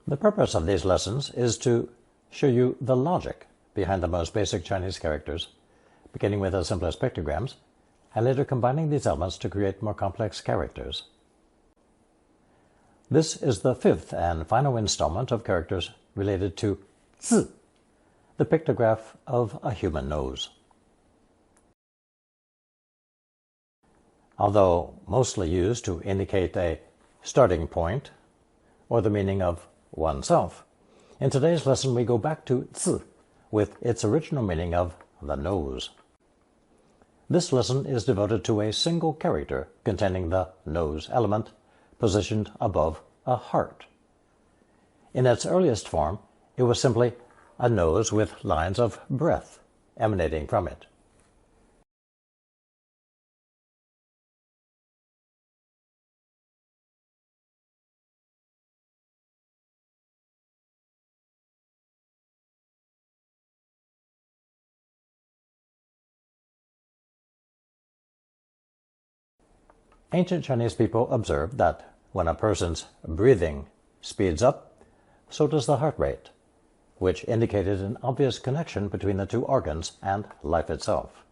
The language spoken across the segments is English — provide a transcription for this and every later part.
The purpose of these lessons is to show you the logic behind the most basic Chinese characters, beginning with the simplest pictograms, and later combining these elements to create more complex characters. This is the fifth and final installment of characters related to 字, the pictograph of a human nose. Although mostly used to indicate a starting point or the meaning of oneself, in today's lesson we go back to 字 with its original meaning of the nose. This lesson is devoted to a single character containing the nose element, positioned above a heart. In its earliest form, it was simply a nose with lines of breath emanating from it. Ancient Chinese people observed that when a person's breathing speeds up, so does the heart rate, which indicated an obvious connection between the two organs and life itself.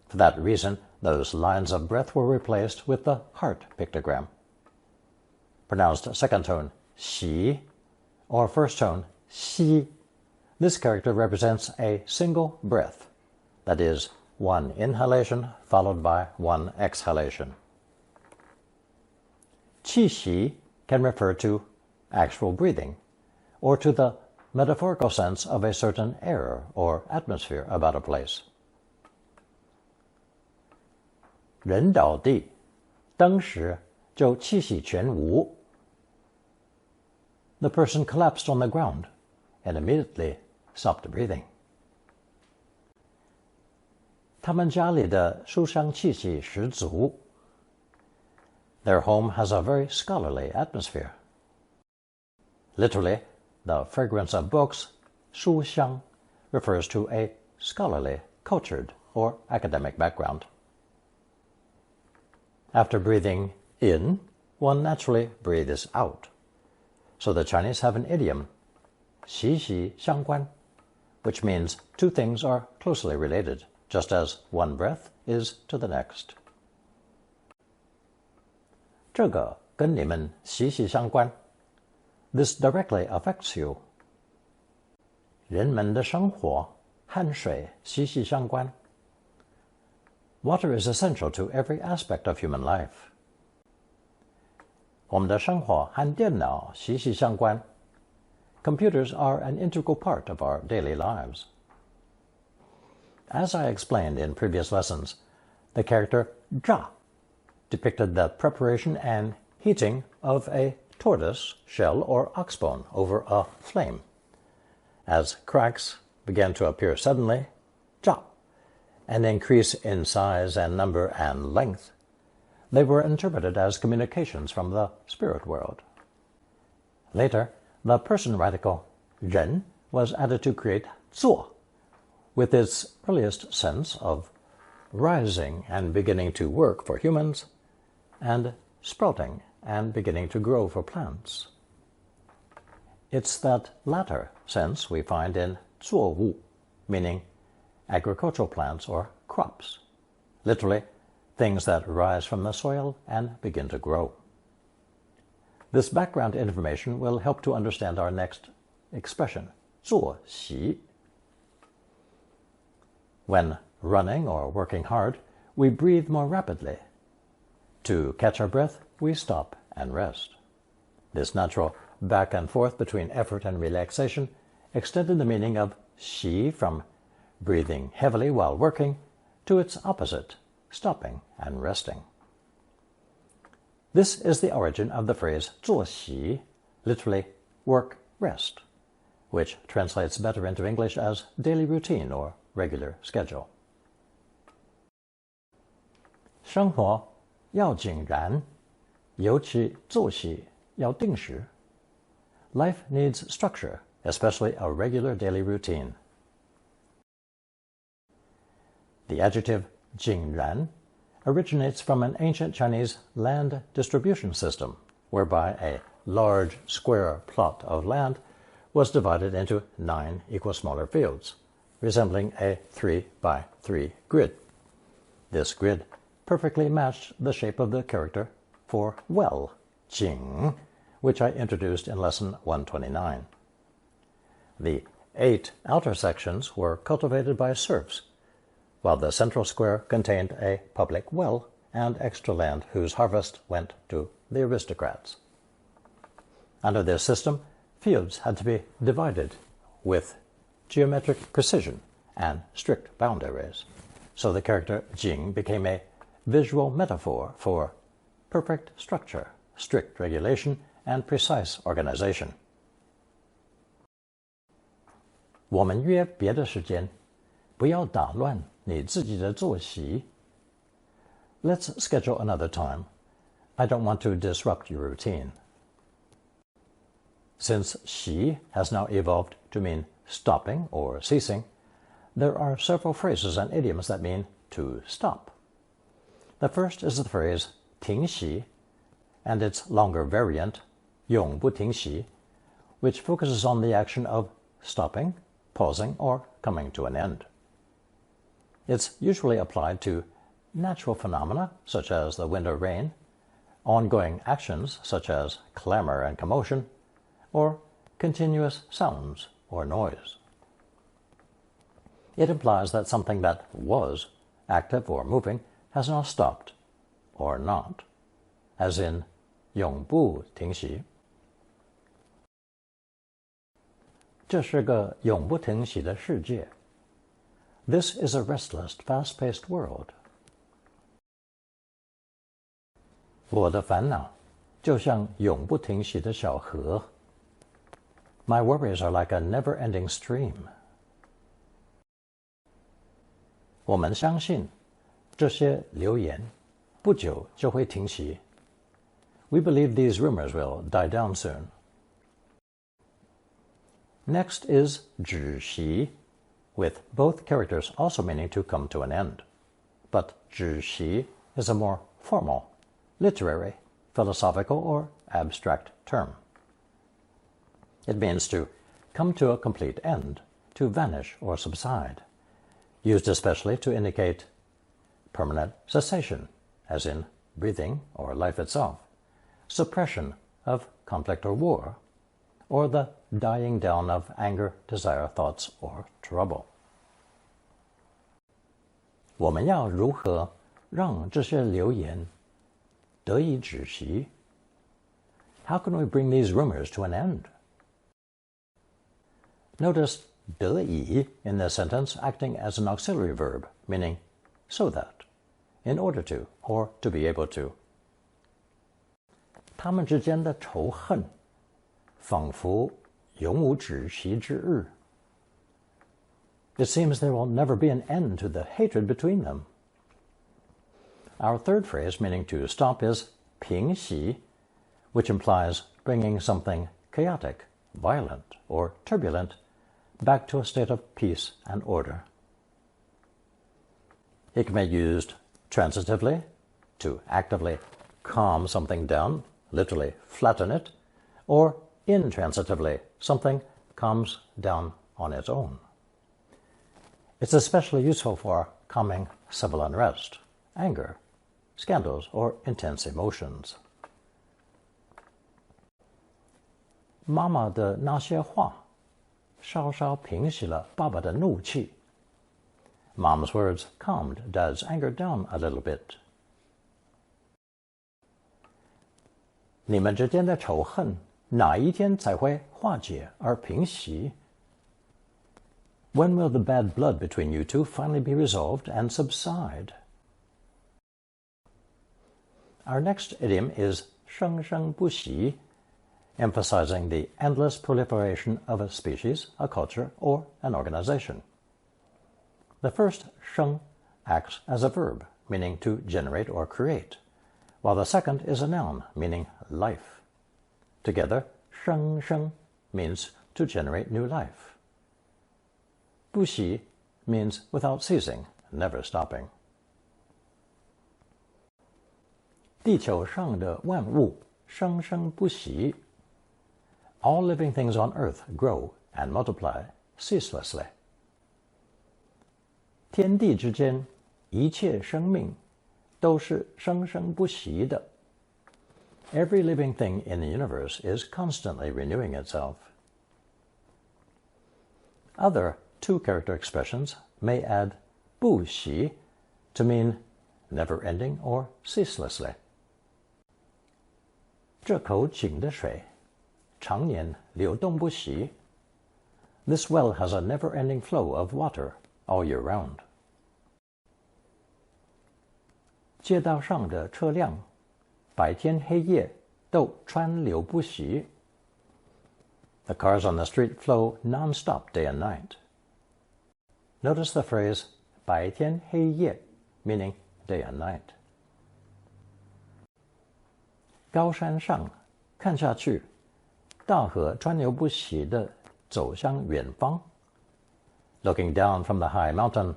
For that reason, those lines of breath were replaced with the heart pictogram. Pronounced second tone xi or first tone xi, this character represents a single breath, that is, one inhalation followed by one exhalation. 气息 can refer to actual breathing, or to the metaphorical sense of a certain air or atmosphere about a place. 人倒地，当时就气息全无。The person collapsed on the ground and immediately stopped breathing. 他们家里的书香气息十足。Their home has a very scholarly atmosphere. Literally, the fragrance of books, 书香, refers to a scholarly, cultured, or academic background. After breathing in, one naturally breathes out. So the Chinese have an idiom, 息息相关, which means two things are closely related, just as one breath is to the next. 这个跟你们息息相关. This directly affects you. 人们的生活和水息息相关. Water is essential to every aspect of human life. 我们的生活和电脑息息相关. Computers are an integral part of our daily lives. As I explained in previous lessons, the character 炸 depicted the preparation and heating of a tortoise, shell, or oxbone over a flame. As cracks began to appear suddenly, 炸, and increase in size and number and length, they were interpreted as communications from the spirit world. Later, the person radical 人 was added to create 做, with its earliest sense of rising and beginning to work for humans, and sprouting and beginning to grow for plants. It's that latter sense we find in 作物, meaning agricultural plants or crops, literally things that rise from the soil and begin to grow. This background information will help to understand our next expression, 作息. When running or working hard, we breathe more rapidly. To catch our breath, we stop and rest. This natural back and forth between effort and relaxation extended the meaning of 息 from breathing heavily while working to its opposite, stopping and resting. This is the origin of the phrase 作息, literally work, rest, which translates better into English as daily routine or regular schedule. 生活要井然，尤其作息要定时. Life needs structure, especially a regular daily routine. The adjective 井然 originates from an ancient Chinese land distribution system, whereby a large square plot of land was divided into 9 equal smaller fields, resembling a 3-by-3 grid. This grid perfectly matched the shape of the character for well, jing, which I introduced in lesson 129. The 8 outer sections were cultivated by serfs, while the central square contained a public well and extra land whose harvest went to the aristocrats. Under this system, fields had to be divided with geometric precision and strict boundaries, so the character Jing became a visual metaphor for perfect structure, strict regulation, and precise organization. 我们约别的时间，不要打乱你自己的作息。Let's schedule another time. I don't want to disrupt your routine. Since xi has now evolved to mean stopping or ceasing, there are several phrases and idioms that mean to stop. The first is the phrase 停息 and its longer variant 永不停息, which focuses on the action of stopping, pausing, or coming to an end. It's usually applied to natural phenomena such as the wind or rain, ongoing actions such as clamor and commotion, or continuous sounds or noise. It implies that something that was active or moving has now stopped or not, as in 永不停息。这是个永不停息的世界。This is a restless, fast-paced world. 我的烦恼就像永不停息的小河。My worries are like a never-ending stream. 我们相信这些流言不久就会停息。We believe these rumors will die down soon. Next is 止息, with both characters also meaning to come to an end. But 止息 is a more formal, literary, philosophical, or abstract term. It means to come to a complete end, to vanish or subside, used especially to indicate permanent cessation, as in breathing or life itself, suppression of conflict or war, or the dying down of anger, desire, thoughts, or trouble. 我们要如何让这些流言得以止息? How can we bring these rumors to an end? Notice 得以 in this sentence acting as an auxiliary verb, meaning so that, in order to, or to be able to. 他们之间的仇恨仿佛永无止息之日。It seems there will never be an end to the hatred between them. Our third phrase meaning to stop is 平息, which implies bringing something chaotic, violent, or turbulent back to a state of peace and order. It can be used transitively, to actively calm something down, literally flatten it, or intransitively, something calms down on its own. It's especially useful for calming civil unrest, anger, scandals, or intense emotions. 妈妈的那些话稍稍平息了爸爸的怒气。Mom's words calmed Dad's anger down a little bit. 你们之间的仇恨哪一天才会化解而平息? When will the bad blood between you two finally be resolved and subside? Our next idiom is 生生不息, emphasizing the endless proliferation of a species, a culture, or an organization. The first 生 acts as a verb, meaning to generate or create, while the second is a noun, meaning life. Together, 生生 means to generate new life. 不息 means without ceasing, never stopping. 地球上的万物生生不息 all living things on earth grow and multiply ceaselessly. 天地之间一切生命都是生生不息的. Every living thing in the universe is constantly renewing itself. Other two-character expressions may add 不息 to mean never-ending or ceaselessly. 这口井的水常年流动不息. This well has a never-ending flow of water all year round. 街道上的车辆白天黑夜都川流不息. The cars on the street flow non-stop day and night. Notice the phrase 白天黑夜 meaning day and night. 高山上看下去，大河川流不息地走向远方. Looking down from the high mountain,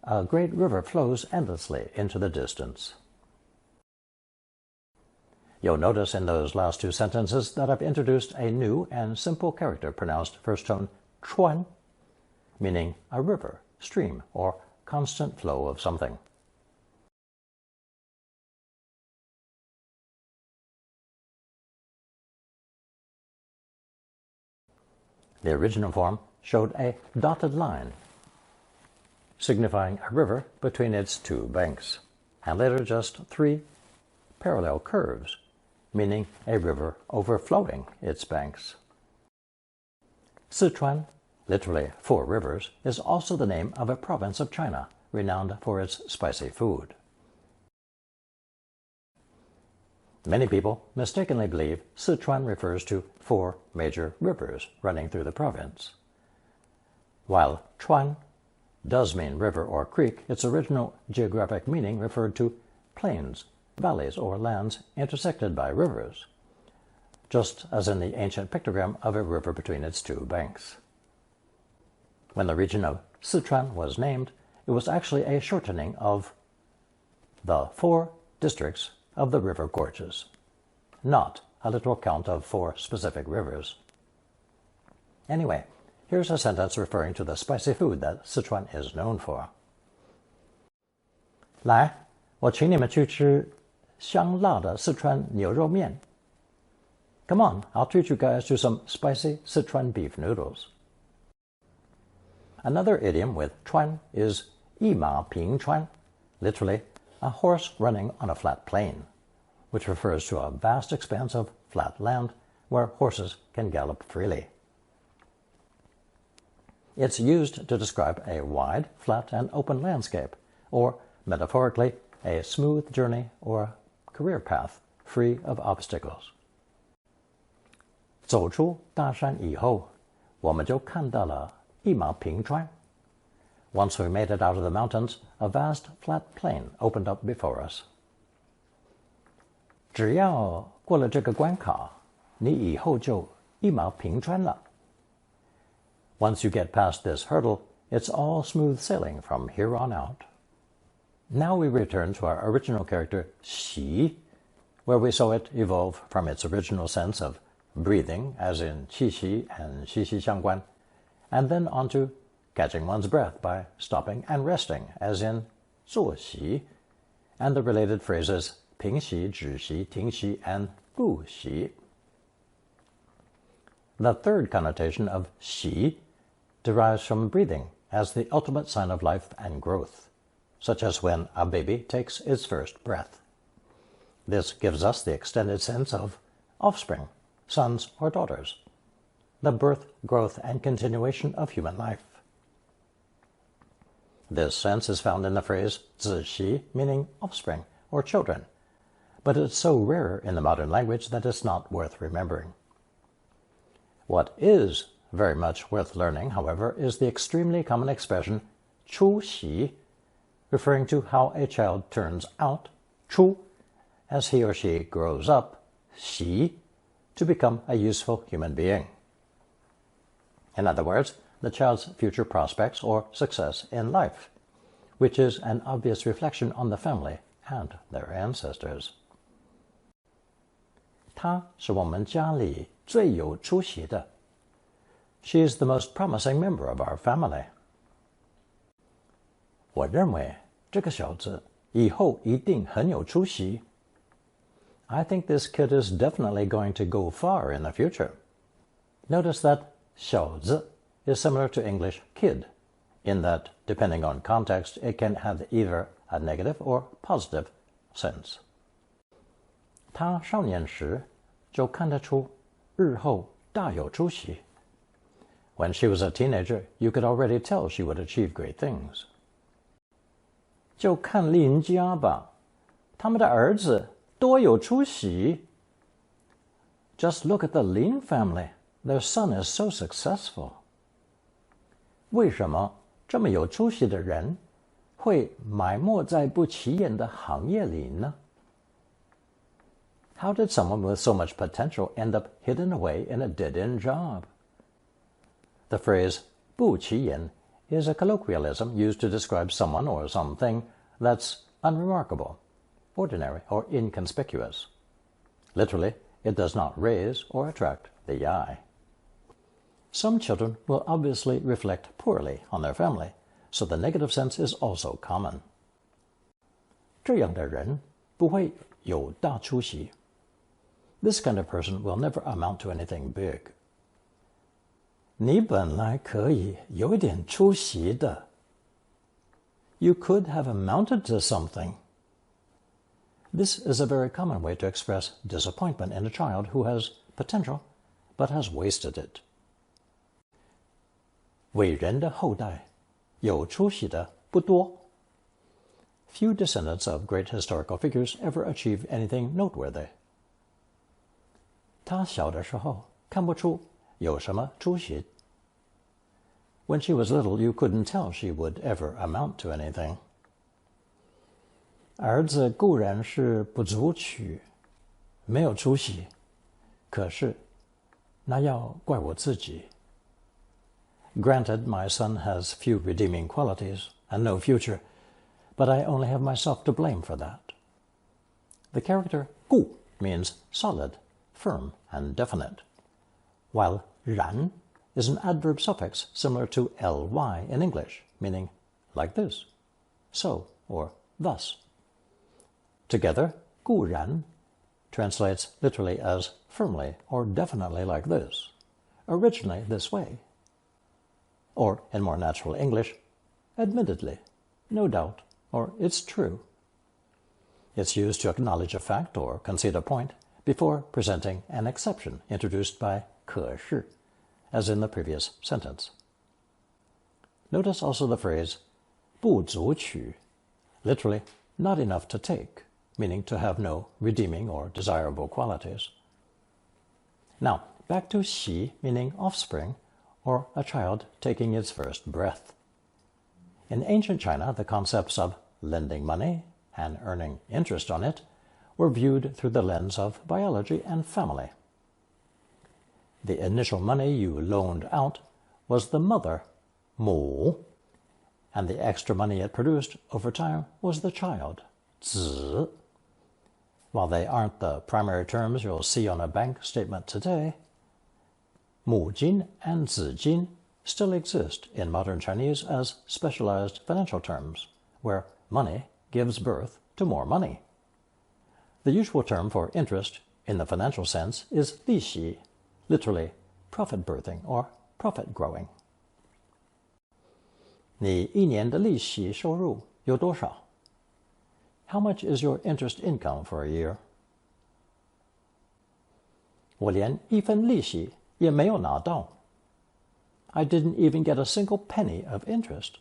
a great river flows endlessly into the distance. You'll notice in those last two sentences that I've introduced a new and simple character pronounced first tone 川, meaning a river, stream, or constant flow of something. The original form showed a dotted line, signifying a river between its two banks, and later just three parallel curves, meaning a river overflowing its banks. Sichuan, literally four rivers, is also the name of a province of China renowned for its spicy food. Many people mistakenly believe Sichuan refers to four major rivers running through the province. While Chuan does mean river or creek, its original geographic meaning referred to plains, valleys, or lands intersected by rivers, just as in the ancient pictogram of a river between its two banks. When the region of Sichuan was named, it was actually a shortening of the four districts of the river gorges, not a literal count of four specific rivers. Anyway, here's a sentence referring to the spicy food that Sichuan is known for. 来，我请你们去吃香辣的四川牛肉面. Come on, I'll treat you guys to some spicy Sichuan beef noodles. Another idiom with chuan is 一马平川, literally a horse running on a flat plain, which refers to a vast expanse of flat land where horses can gallop freely. It's used to describe a wide, flat, and open landscape, or, metaphorically, a smooth journey or a career path free of obstacles. 走出大山以后，我们就看到了一马平川. Once we made it out of the mountains, a vast flat plain opened up before us. 只要过了这个关卡，你以后就一马平川了. Once you get past this hurdle, it's all smooth sailing from here on out. Now we return to our original character, 息, where we saw it evolve from its original sense of breathing, as in 气息 and 息息相关, and then onto catching one's breath by stopping and resting, as in 坐息, and the related phrases 平息, 止息, 停息, and 不息. The third connotation of 息 derives from breathing as the ultimate sign of life and growth, such as when a baby takes its first breath. This gives us the extended sense of offspring, sons or daughters, the birth, growth, and continuation of human life. This sense is found in the phrase 子息, meaning offspring or children, but it's so rare in the modern language that it's not worth remembering. What is very much worth learning, however, is the extremely common expression 出息, referring to how a child turns out, 出, as he or she grows up, 息, to become a useful human being. In other words, the child's future prospects or success in life, which is an obvious reflection on the family and their ancestors. 他她是我们家里最有出息的。She is the most promising member of our family. 我认为这个小子以后一定很有出息。I think this kid is definitely going to go far in the future. Notice that 小子 is similar to English kid, in that, depending on context, it can have either a negative or positive sense. 他少年时就看得出日后大有出息。When she was a teenager, you could already tell she would achieve great things. 就看邻家吧，他们的儿子多有出息。Just look at the Lin family. Their son is so successful. 为什么这么有出息的人会埋没在不起眼的行业里呢？ How did someone with so much potential end up hidden away in a dead-end job? The phrase 不起眼 is a colloquialism used to describe someone or something that's unremarkable, ordinary, or inconspicuous. Literally, it does not raise or attract the eye. Some children will obviously reflect poorly on their family, so the negative sense is also common. 这样的人不会有大出息。This kind of person will never amount to anything big. 你本来可以有一点出息的。You could have amounted to something. This is a very common way to express disappointment in a child who has potential but has wasted it. 伟人的后代有出息的不多。Few descendants of great historical figures ever achieve anything noteworthy. 他小的时候看不出有什么出息。When she was little, you couldn't tell she would ever amount to anything. 儿子固然是不足取，没有出息，可是那要怪我自己。Granted, my son has few redeeming qualities and no future, but I only have myself to blame for that. The character 固 means solid, firm, and definite, while 然 is an adverb suffix similar to ly in English, meaning like this, so, or thus. Together, 固然 translates literally as firmly or definitely like this, originally this way, or in more natural English, admittedly, no doubt, or it's true. It's used to acknowledge a fact or concede a point before presenting an exception introduced by 可是, as in the previous sentence. Notice also the phrase 不足取, literally not enough to take, meaning to have no redeeming or desirable qualities. Now, back to 息, meaning offspring, or a child taking its first breath. In ancient China, the concepts of lending money and earning interest on it were viewed through the lens of biology and family. The initial money you loaned out was the mother, 母, and the extra money it produced over time was the child, 子. While they aren't the primary terms you'll see on a bank statement today, 母金and 子金 still exist in modern Chinese as specialized financial terms, where money gives birth to more money. The usual term for interest in the financial sense is 利息, literally profit birthing or profit growing. 你一年的利息收入有多少? How much is your interest income for a year? 我连一分利息也没有拿到. I didn't even get a single penny of interest.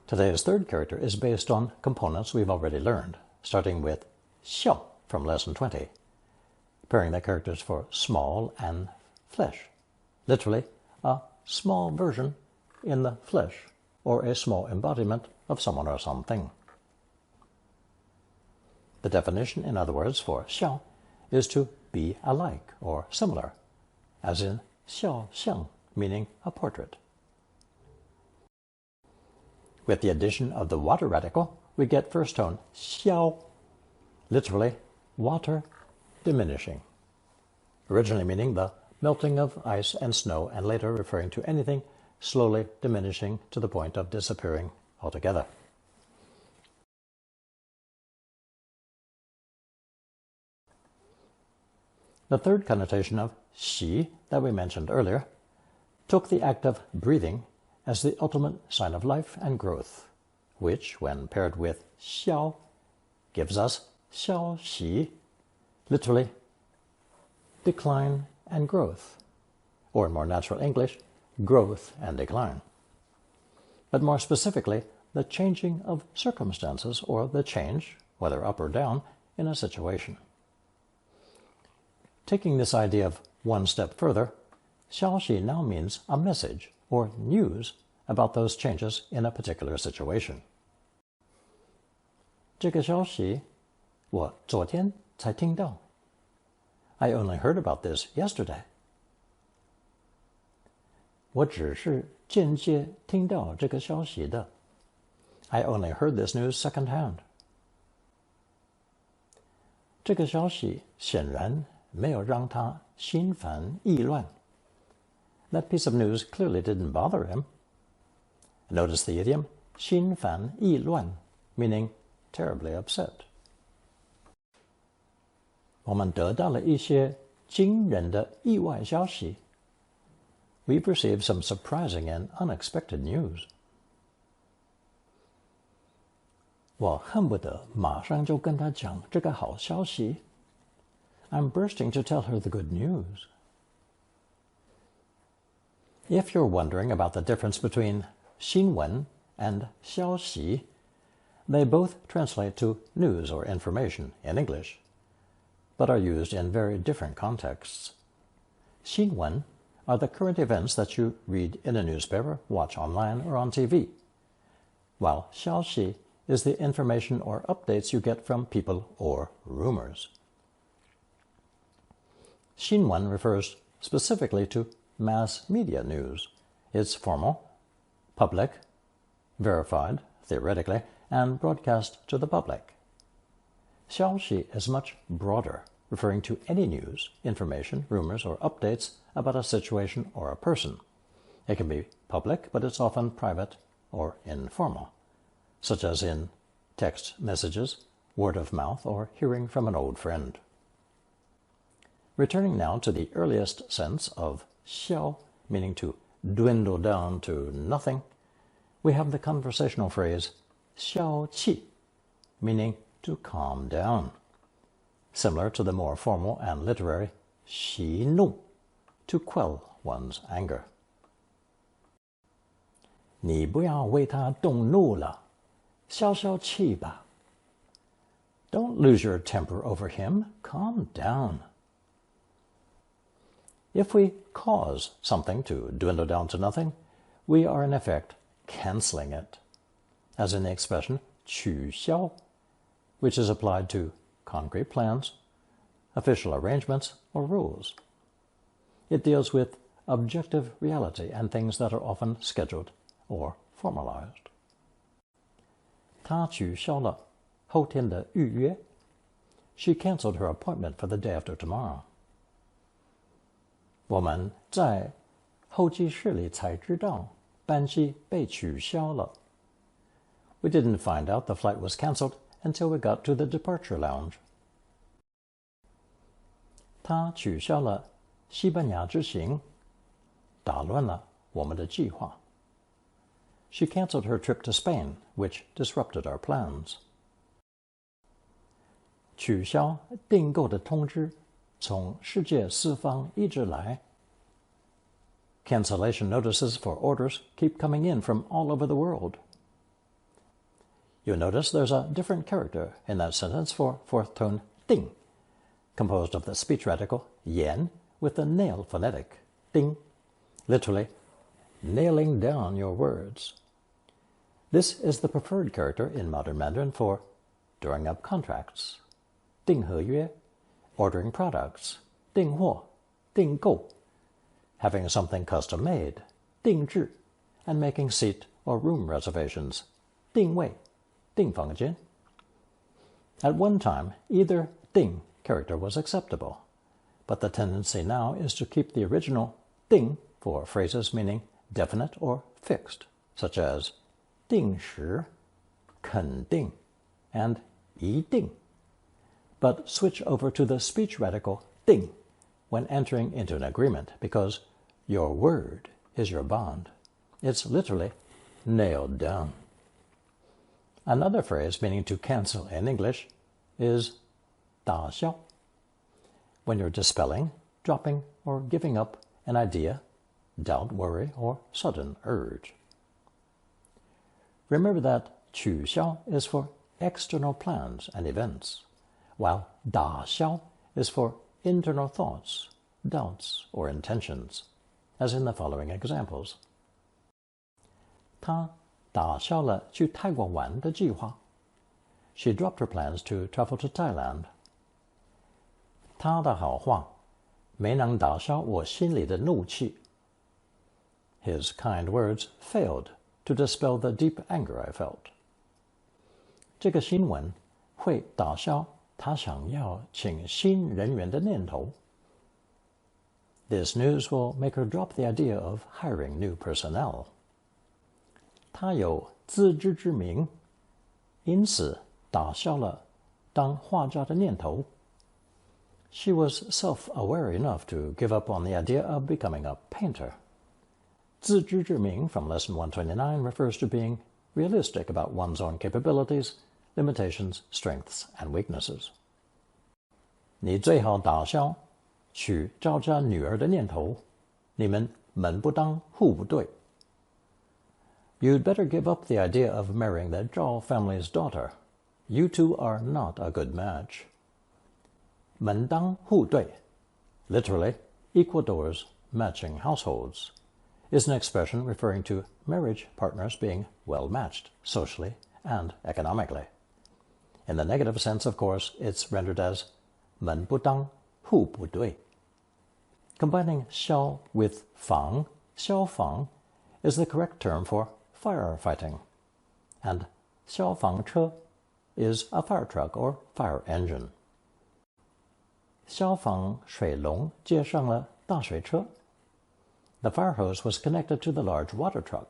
Today's third character is based on components we've already learned, starting with 笑 from lesson 20, pairing the characters for small and flesh, literally a small version in the flesh, or a small embodiment of someone or something. The definition, in other words, for 笑 is to be alike or similar, as in 肖像, meaning a portrait. With the addition of the water radical, we get first tone 消, literally water diminishing, originally meaning the melting of ice and snow, and later referring to anything slowly diminishing to the point of disappearing altogether. The third connotation of xi that we mentioned earlier took the act of breathing as the ultimate sign of life and growth, which, when paired with xiao, gives us xiao xi, literally decline and growth, or in more natural English, growth and decline. But more specifically, the changing of circumstances, or the change, whether up or down, in a situation. Taking this idea of one step further, xiaoxi now means a message or news about those changes in a particular situation. 这个消息我昨天才听到. I only heard about this yesterday. 我只是间接听到这个消息的. I only heard this news secondhand. 这个消息显然没有让他心烦意乱. That piece of news clearly didn't bother him. Notice the idiom 心烦意乱, meaning terribly upset. 我们得到了一些惊人的意外消息. We've received some surprising and unexpected news. 我恨不得马上就跟她讲这个好消息. I'm bursting to tell her the good news. If you're wondering about the difference between 新闻 and 消息, they both translate to news or information in English, but are used in very different contexts. 新闻 are the current events that you read in a newspaper, watch online, or on TV, while 消息 is the information or updates you get from people or rumors. 新闻 refers specifically to mass media news. It's formal, public, verified, theoretically, and broadcast to the public. 消息 is much broader, referring to any news, information, rumors, or updates about a situation or a person. It can be public, but it's often private or informal, such as in text messages, word of mouth, or hearing from an old friend. Returning now to the earliest sense of 消, meaning to dwindle down to nothing, we have the conversational phrase 消气, meaning to calm down, similar to the more formal and literary 息怒, to quell one's anger. 你不要为他动怒了，消消气吧. Don't lose your temper over him. Calm down. If we cause something to dwindle down to nothing, we are in effect canceling it, as in the expression 取消, which is applied to concrete plans, official arrangements, or rules. It deals with objective reality and things that are often scheduled or formalized. 她取消了后天的预约. She canceled her appointment for the day after tomorrow. 我们在候机室里才知道班机被取消了. We didn't find out the flight was canceled until we got to the departure lounge. 她取消了西班牙之行，打乱了我们的计划. She canceled her trip to Spain, which disrupted our plans. 取消订购的通知从世界四方一直来. Cancellation notices for orders keep coming in from all over the world. You'll notice there's a different character in that sentence for fourth tone 定, composed of the speech radical 言 with the nail phonetic 丁, literally nailing down your words. This is the preferred character in modern Mandarin for drawing up contracts, 订合约, ordering products, 订货, 订购, having something custom-made, 定制, and making seat or room reservations, 定位, 订房间. At one time, either 订 character was acceptable, but the tendency now is to keep the original定 for phrases meaning definite or fixed, such as 定时, 肯定, and 一定, but switch over to the speech radical 定 when entering into an agreement, because your word is your bond. It's literally nailed down. Another phrase meaning to cancel in English is 打消. When you're dispelling, dropping, or giving up an idea, doubt, worry, or sudden urge. Remember that 取消 is for external plans and events, while 打消 is for internal thoughts, doubts, or intentions, as in the following examples. 她打消了去泰国玩的计划. She dropped her plans to travel to Thailand. 她的好话没能打消我心里的怒气. His kind words failed to dispel the deep anger I felt. 这个新闻会打消他想要请新人员的念头. This news will make her drop the idea of hiring new personnel. 他有自知之明，因此打消了当画家的念头. She was self-aware enough to give up on the idea of becoming a painter. 自知之明 from lesson 129 refers to being realistic about one's own capabilities, limitations, strengths, and weaknesses. 你最好打消娶赵家女儿的念头，你们门不当户不对. You'd better give up the idea of marrying the Zhao family's daughter. You two are not a good match. 门当户对, literally equal doors, matching households, is an expression referring to marriage partners being well matched socially and economically. In the negative sense, of course, it's rendered as 门不当户不对. Combining 消 with 防, 消防 is the correct term for firefighting, and 消防车 is a fire truck or fire engine. 消防水龙接上了大水车. The fire hose was connected to the large water truck.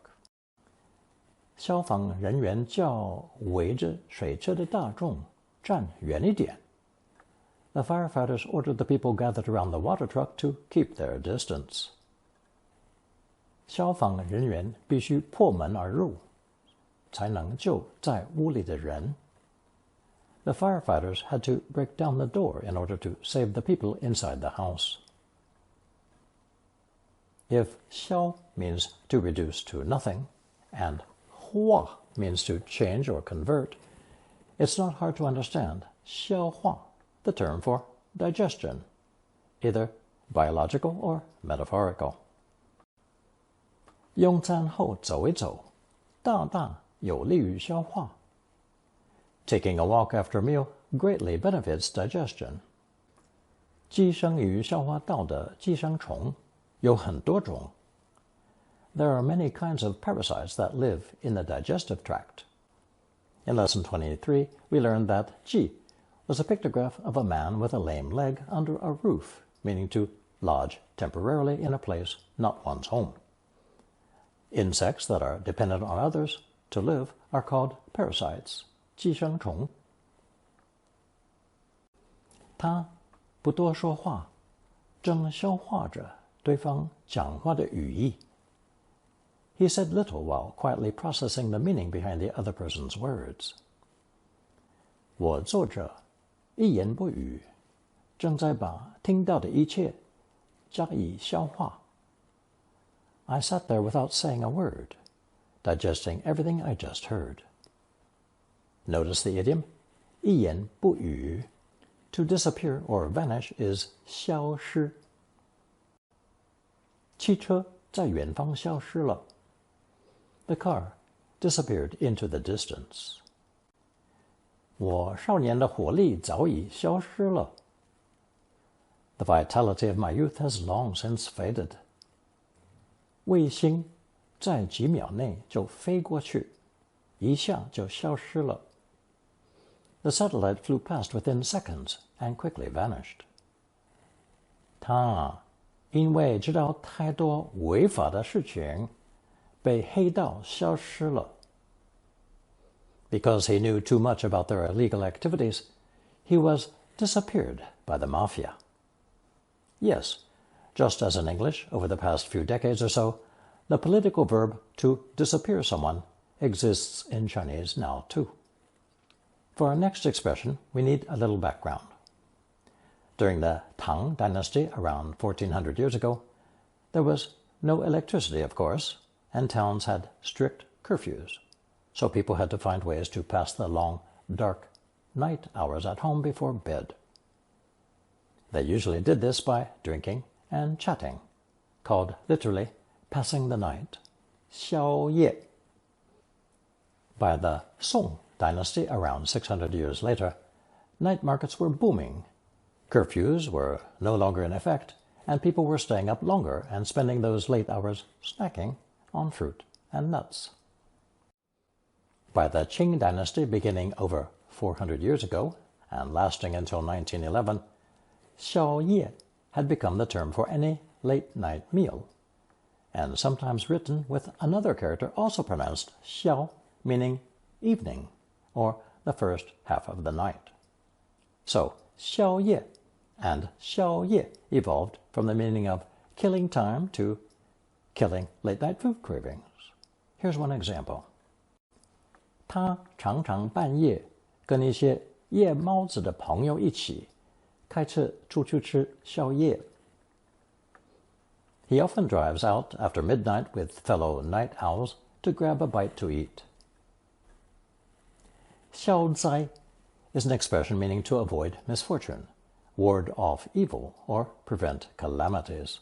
消防人员叫围着水车的大众站远一点. The firefighters ordered the people gathered around the water truck to keep their distance. 消防人员必须破门而入，才能救在屋里的人. The firefighters had to break down the door in order to save the people inside the house. If 消 means to reduce to nothing, and 化 means to change or convert, it's not hard to understand 消化, the term for digestion, either biological or metaphorical. 用餐后走一走，大大有利于消化. Taking a walk after a meal greatly benefits digestion. 寄生于消化道的寄生虫有很多种. There are many kinds of parasites that live in the digestive tract. In lesson 23, we learned that 寄 was a pictograph of a man with a lame leg under a roof, meaning to lodge temporarily in a place not one's home. Insects that are dependent on others to live are called parasites, 寄生虫. 他不多说话，正消化着对方讲话的语义. He said little while quietly processing the meaning behind the other person's words. 我坐着一言不语，正在把听到的一切加以消化. I sat there without saying a word, digesting everything I just heard. Notice the idiom, 一言不语. To disappear or vanish is 消失. 汽车在远方消失了. The car disappeared into the distance. 我少年的活力早已消失了. The vitality of my youth has long since faded. 卫星在几秒内就飞过去，一下就消失了. the satellite flew past within seconds and quickly vanished. 他因为知道太多违法的事情，被黑道消失了。Because he knew too much about their illegal activities, he was disappeared by the mafia. Yes, just as in English over the past few decades or so, the political verb to disappear someone exists in Chinese now too. For our next expression, we need a little background. During the Tang dynasty around 1400 years ago, there was no electricity, of course, and towns had strict curfews, so people had to find ways to pass the long, dark night hours at home before bed. They usually did this by drinking and chatting, called literally passing the night, 宵夜. By the Song dynasty around 600 years later, night markets were booming. Curfews were no longer in effect, and people were staying up longer and spending those late hours snacking on fruit and nuts. By the Qing dynasty beginning over 400 years ago and lasting until 1911, 宵夜 had become the term for any late-night meal, and sometimes written with another character also pronounced 宵, meaning evening, or the first half of the night. So, 宵夜 and 宵夜 evolved from the meaning of killing time to killing late-night food cravings. Here's one example. 他常常半夜跟一些夜猫子的朋友一起开车出去吃宵夜. He often drives out after midnight with fellow night owls to grab a bite to eat. 消灾 is an expression meaning to avoid misfortune, ward off evil, or prevent calamities.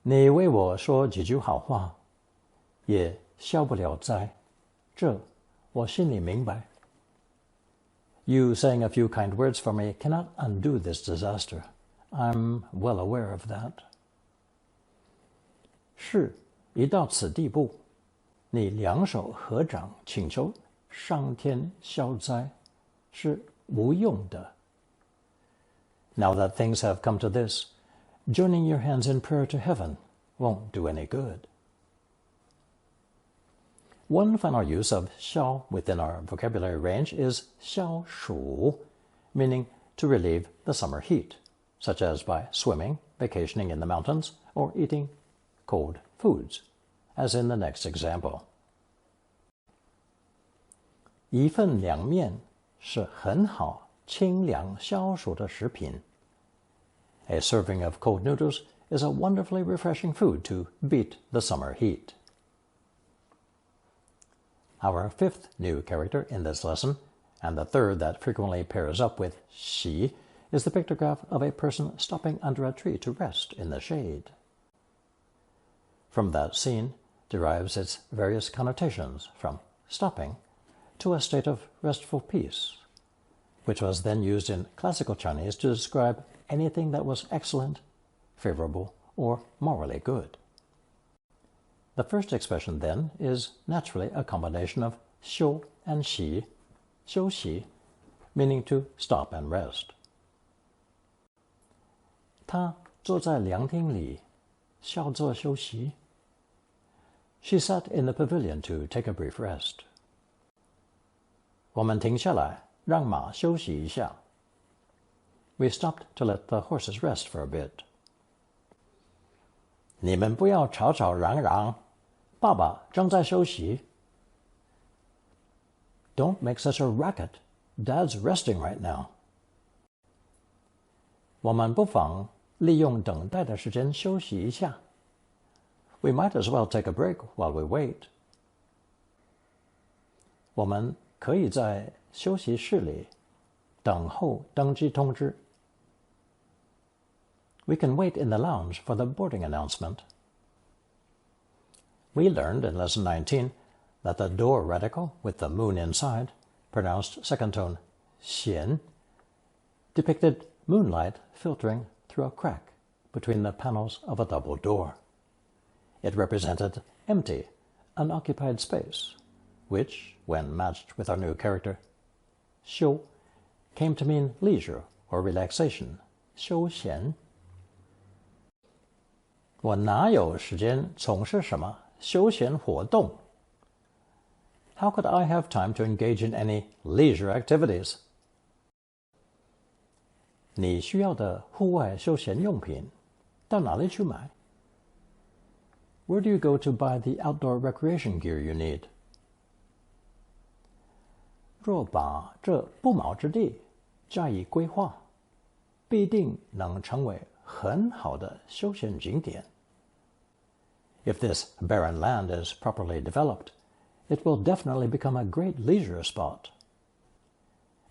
你为我说几句好话，也消不了灾，这我心里明白。You saying a few kind words for me cannot undo this disaster. I'm well aware of that. 事已到此地步，你两手合掌请求上天消灾，是无用的。Now that things have come to this, joining your hands in prayer to heaven won't do any good. One final use of 消 within our vocabulary range is 消暑, meaning to relieve the summer heat, such as by swimming, vacationing in the mountains, or eating cold foods, as in the next example. 一份凉面是很好清凉消暑的食品. A serving of cold noodles is a wonderfully refreshing food to beat the summer heat. Our fifth new character in this lesson, and the third that frequently pairs up with 息, is the pictograph of a person stopping under a tree to rest in the shade. From that scene derives its various connotations, from stopping to a state of restful peace, which was then used in classical Chinese to describe anything that was excellent, favorable, or morally good. The first expression, then, is naturally a combination of 休 and 息, 休息, meaning to stop and rest. 她坐在凉亭里，稍作休息. She sat in the pavilion to take a brief rest. 我们停下来，让马休息一下. We stopped to let the horses rest for a bit. 你们不要吵吵嚷嚷，爸爸正在休息. Don't make such a racket. Dad's resting right now. 我们不妨利用等待的时间休息一下. We might as well take a break while we wait. 我们可以在休息室里等候登机通知. We can wait in the lounge for the boarding announcement. We learned in Lesson 19 that the door radical with the moon inside, pronounced second tone 显, depicted moonlight filtering through a crack between the panels of a double door. It represented empty, unoccupied space, which, when matched with our new character. 休 came to mean leisure or relaxation, 休闲。我哪有时间从事什么休闲活动？ How could I have time to engage in any leisure activities? 你需要的户外休闲用品到哪里去买？ Where do you go to buy the outdoor recreation gear you need? 若把这不毛之地加以规划，必定能成为很好的休闲景点。If this barren land is properly developed, it will definitely become a great leisure spot.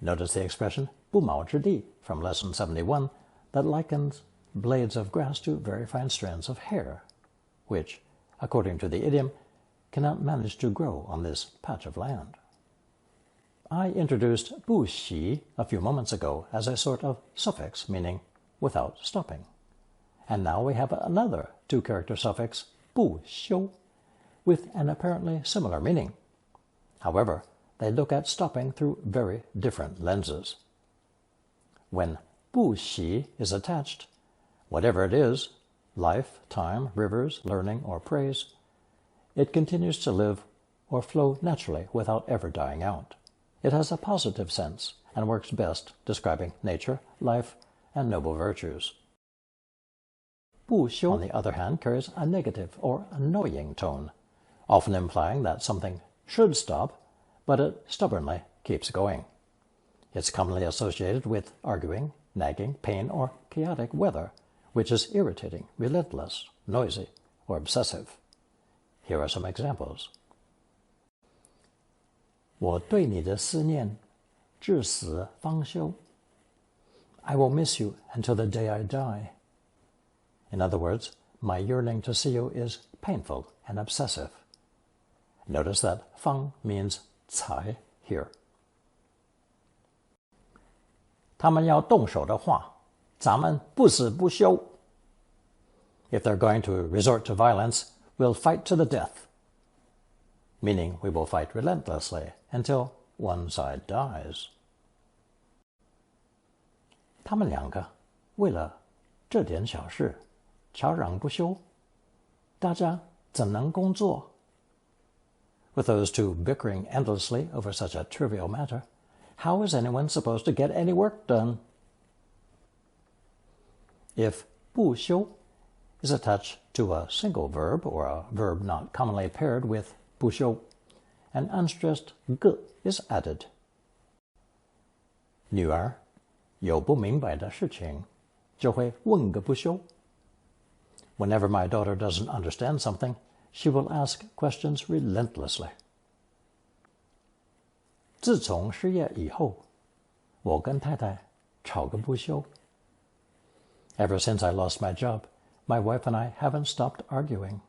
Notice the expression 不毛之地 from lesson 71 that likens blades of grass to very fine strands of hair, which, according to the idiom, cannot manage to grow on this patch of land. I introduced 不息 a few moments ago as a sort of suffix meaning without stopping. And now we have another two-character suffix 不休 with an apparently similar meaning. However, they look at stopping through very different lenses. When 不息 is attached, whatever it is, life, time, rivers, learning, or praise, it continues to live or flow naturally without ever dying out. It has a positive sense and works best describing nature, life, and noble virtues. 不休, on the other hand, carries a negative or annoying tone, often implying that something should stop, but it stubbornly keeps going. It's commonly associated with arguing, nagging, pain, or chaotic weather, which is irritating, relentless, noisy, or obsessive. Here are some examples. 我对你的思念至死方休. I will miss you until the day I die. In other words, my yearning to see you is painful and obsessive. Notice that 方 means 才 here. 他们要动手的话，咱们不死不休. If they're going to resort to violence, we'll fight to the death. Meaning we will fight relentlessly until one side dies. 他们两个为了这点小事吵嚷不休，大家怎能工作？ With those two bickering endlessly over such a trivial matter, how is anyone supposed to get any work done? If 不休 is attached to a single verb or a verb not commonly paired with 不休, an unstressed 个 is added. 女儿有不明白的事情就会问个不休. Whenever my daughter doesn't understand something, she will ask questions relentlessly. 自从失业以后，我跟太太吵个不休. Ever since I lost my job, my wife and I haven't stopped arguing.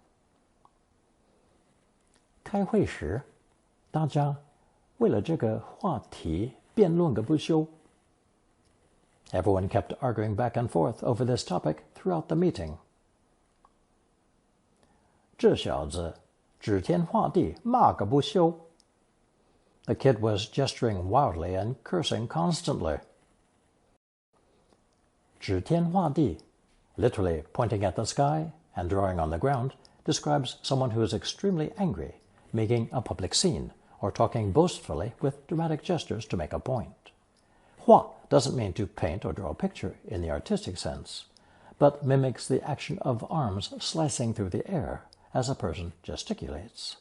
开会时，大家为了这个话题辩论个不休. Everyone kept arguing back and forth over this topic throughout the meeting. 这小子指天画地骂个不休. The kid was gesturing wildly and cursing constantly. 指天画地, literally pointing at the sky and drawing on the ground, describes someone who is extremely angry, making a public scene, or talking boastfully with dramatic gestures to make a point. 画 doesn't mean to paint or draw a picture in the artistic sense, but mimics the action of arms slicing through the air as a person gesticulates.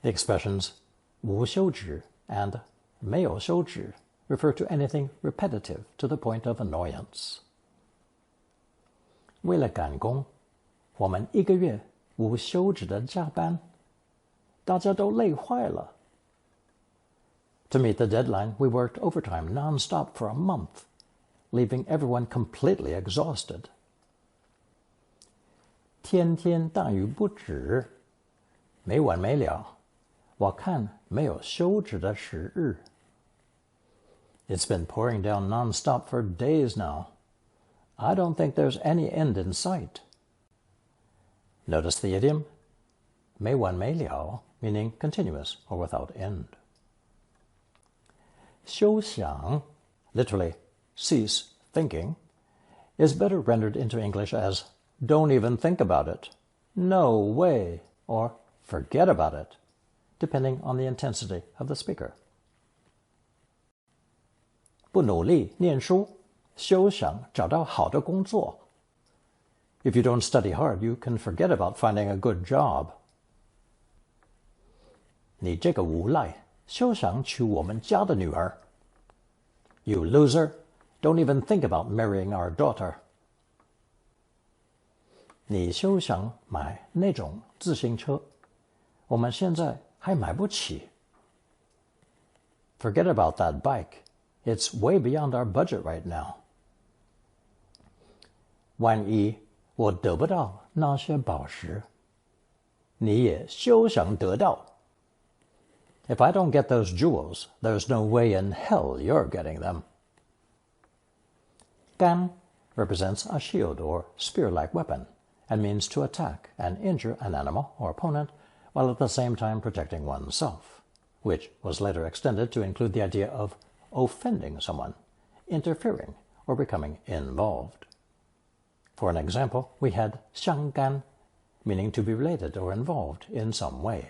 The expressions 无休止 and 没有休止 refer to anything repetitive to the point of annoyance. 为了赶工，我们一个月无休止的加班，大家都累坏了. To meet the deadline, we worked overtime non-stop for a month, leaving everyone completely exhausted. 天天大雨不止，没完没了，我看没有休止的时日. It's been pouring down non-stop for days now. I don't think there's any end in sight. Notice the idiom, 没完没了, meaning continuous or without end. 休想, literally cease thinking, is better rendered into English as don't even think about it, no way, or forget about it, depending on the intensity of the speaker. 不努力念书，休想找到好的工作。If you don't study hard, you can forget about finding a good job. 你这个无赖，休想娶我们家的女儿。You loser, don't even think about marrying our daughter. 你休想买那种自行车，我们现在还买不起。Forget about that bike. It's way beyond our budget right now. 万一我得不到那些宝石，你也休想得到。If I don't get those jewels, there's no way in hell you're getting them. 干 represents a shield or spear-like weapon and means to attack and injure an animal or opponent while at the same time protecting oneself, which was later extended to include the idea of offending someone, interfering, or becoming involved. For an example, we had 相干, meaning to be related or involved in some way,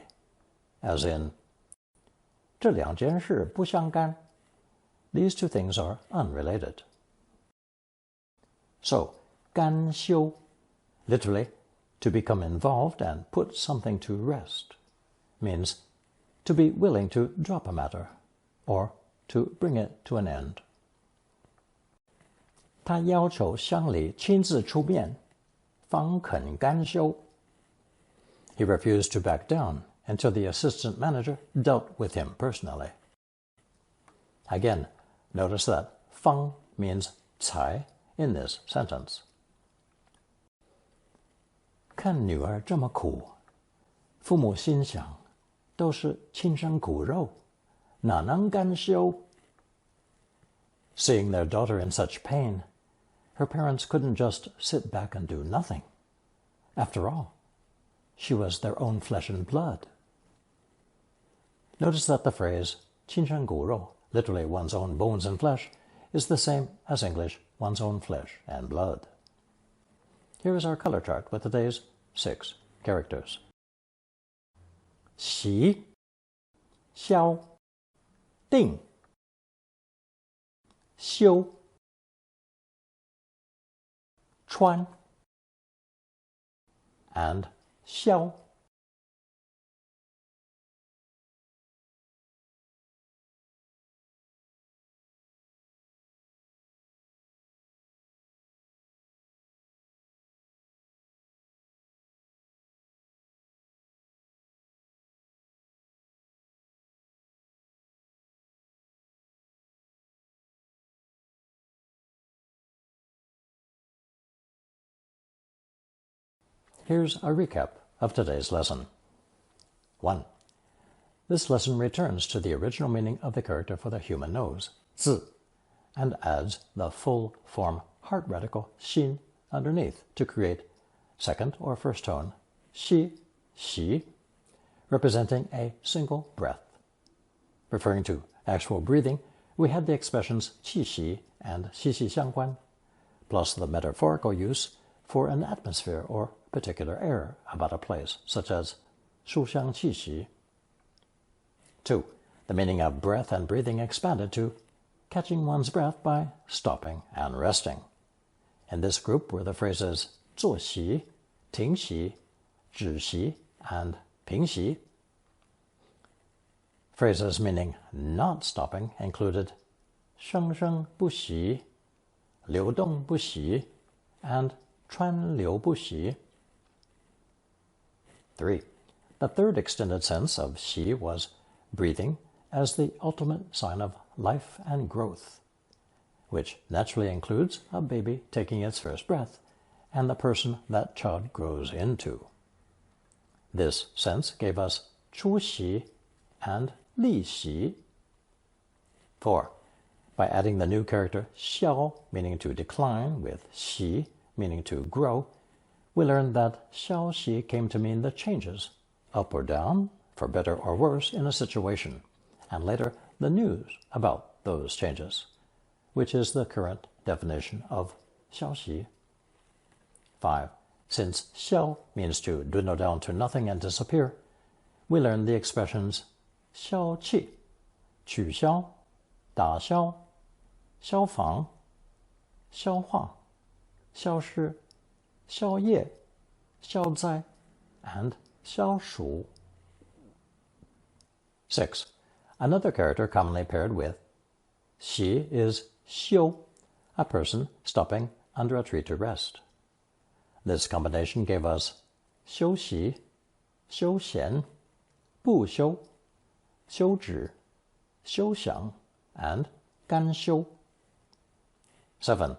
as in 这两件事不相干. These two things are unrelated. So, 干休, literally, to become involved and put something to rest, means to be willing to drop a matter, or to bring it to an end. 他要求乡里亲自出面，方肯干休。He refused to back down until the assistant manager dealt with him personally. Again, notice that 方 means 才 in this sentence. 看女儿这么苦，父母心想，都是亲生骨肉，哪能干休？ Seeing their daughter in such pain, her parents couldn't just sit back and do nothing. After all, she was their own flesh and blood. Notice that the phrase 亲生骨肉, literally one's own bones and flesh, is the same as English one's own flesh and blood. Here is our color chart with today's 6 characters. 息消定休川 and 消。Here's a recap of today's lesson. 1. This lesson returns to the original meaning of the character for the human nose, 字, and adds the full form heart radical 心 underneath to create second or first tone 息息, representing a single breath. Referring to actual breathing, we had the expressions 气息 and 息息相关, plus the metaphorical use for an atmosphere or particular air about a place, such as 书香气息. 2. The meaning of breath and breathing expanded to catching one's breath by stopping and resting. In this group were the phrases 坐息, 停息, 止息, and 平息. Phrases meaning not stopping included 生生不息, 流动不息, and 川流不息. 3. The third extended sense of 息 was breathing as the ultimate sign of life and growth, which naturally includes a baby taking its first breath and the person that child grows into. This sense gave us 出息 and 立息. 4. By adding the new character 消, meaning to decline, with 息, meaning to grow, we learned that 消息 came to mean the changes, up or down, for better or worse in a situation, and later the news about those changes, which is the current definition of 消息. 5. Since 消 means to dwindle down to nothing and disappear, we learn the expressions 消气, 取消, 打消, 消防, 消化, 消失, 消业, 消灾, and 消暑. 6. Another character commonly paired with 习 is 休, a person stopping under a tree to rest. This combination gave us 休息, 休闲, 不休, 休止, 休想, and 干休. 7.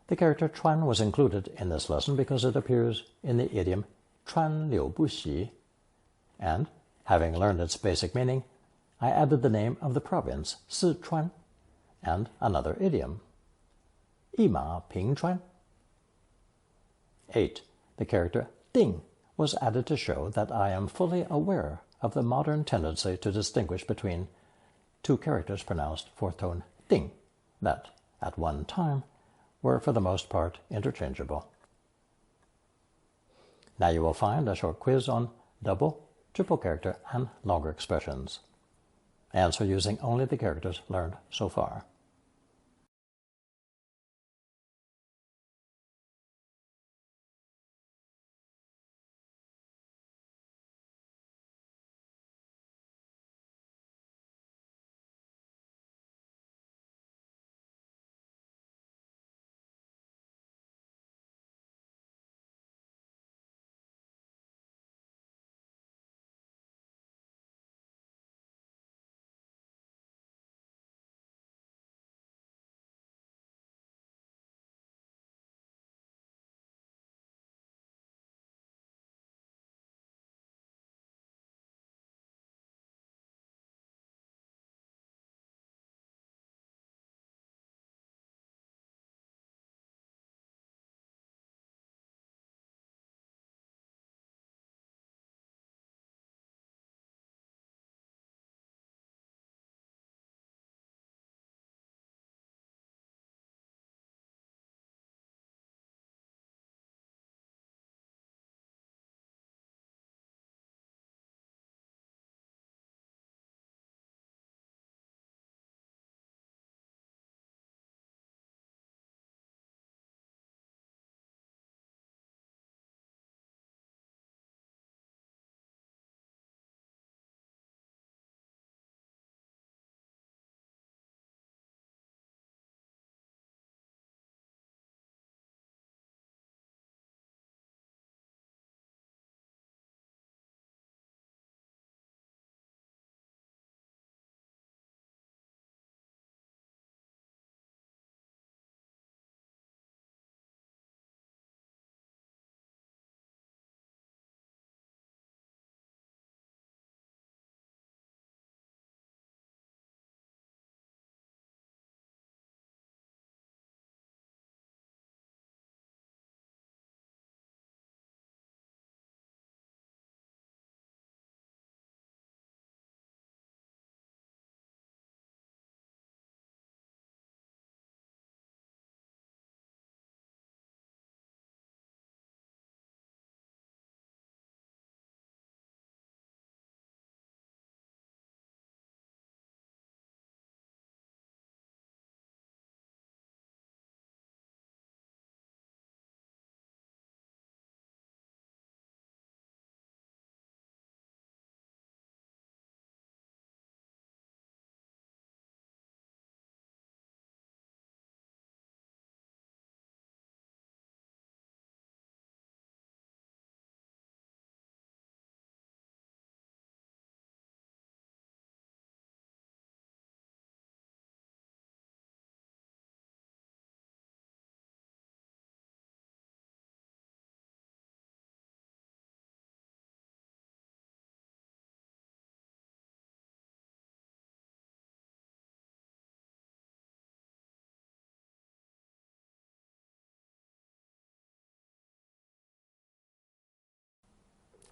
The character 川 was included in this lesson because it appears in the idiom 川流不息, and, having learned its basic meaning, I added the name of the province, Sichuan, and another idiom, 一马平川. 8. The character 定 was added to show that I am fully aware of the modern tendency to distinguish between two characters pronounced fourth tone 定, that, at one time, were for the most part interchangeable. Now you will find a short quiz on double, triple character, and longer expressions. Answer using only the characters learned so far.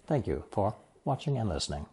Thank you for watching and listening.